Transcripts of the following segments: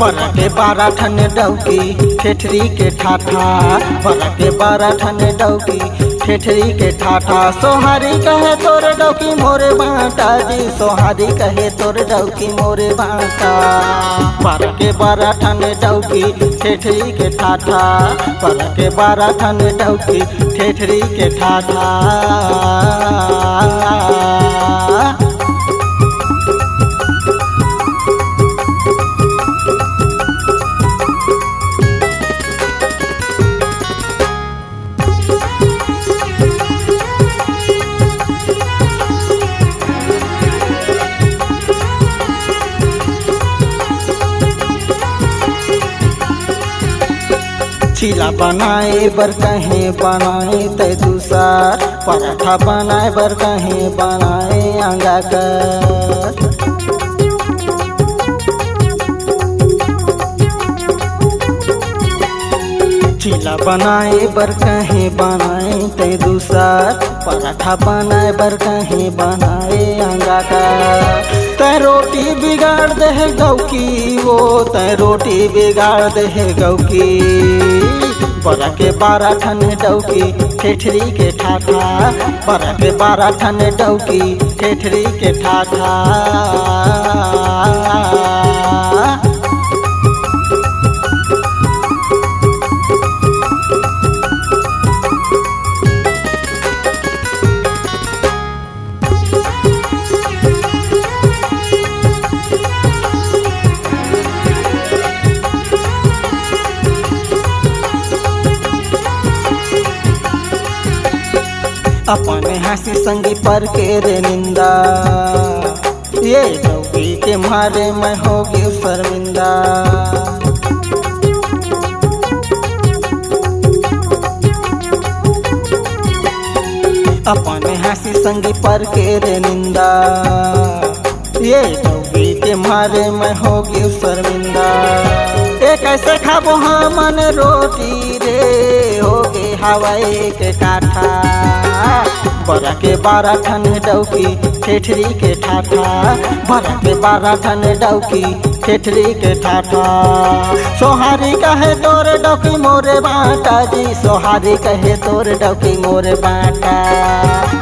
बरा के 12 ठन डौकी ठेठरी के ठाठा, बरा के 12 ठन डौकी ठेठरी के ठाठा। सोहारी कहे तोर डौकी मोरे बाटा जी, सोहारी कहे तोर डौकी मोरे बाटा। बरा के 12 ठन डौकी ठेठरी के ठाठा, बरा के 12 ठन डौकी ठेठरी के ठाठा। चीला बनाए बर कहीं बनाए ते दूसर, पराठा बनाए बर कहीं बनाए अंगा कर। चीला बनाए बर कहीं बनाए ते दूसर, पराठा बनाए बर कहीं बनाए अंगा कर। तै रोटी बिगाड़ दे गौकी वो, तै रोटी बिगाड़ दे गौकी। बरा के 12 ठन डौकी ठेठरी के ठाठा, बरा के 12 ठन डौकी ठेठरी के ठाठा। अपने हंसी संगी पर के रे निंदा, ये डौकी के मारे मैं होगी शर्मिंदा। अपने हंसी संगी पर के रे निंदा, ये डौकी के मारे मैं होगी शर्मिंदा। कैसे खाबो हमन रोटी रे, होगे हवाई के काठा। बरा के 12 ठन डौकी ठेठरी के ठाठा, बरा के 12 ठन डौकी ठेठरी के ठाठा। सोहारी कहे तोर डौकी मोरे बाटा जी, सोहारी कहे तोर डौकी मोरे बाटा।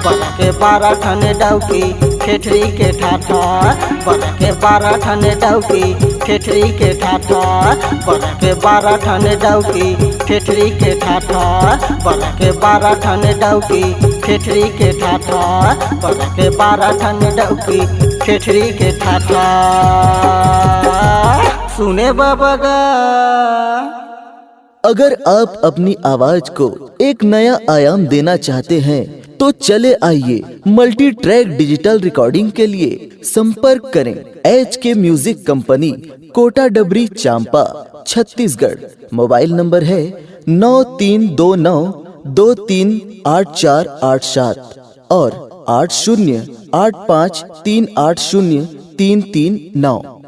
बरा के 12 ठन डौकी ठेठरी के ठाठा, बरा के 12 ठन डौकी ठेठरी के ठाठा, बरा के 12 ठन डौकी ठेठरी के ठाठा, बरा के 12 ठन डौकी ठेठरी के ठाठा, बरा के 12 ठन डौकी ठेठरी के ठाठा। सुने बाबा गा। अगर आप अपनी आवाज को एक नया आयाम देना चाहते हैं तो चले आइए मल्टी ट्रैक डिजिटल रिकॉर्डिंग के लिए संपर्क करें HK म्यूजिक कंपनी, कोटा डबरी, चांपा, छत्तीसगढ़। मोबाइल नंबर है 9329238487 और 8085380339।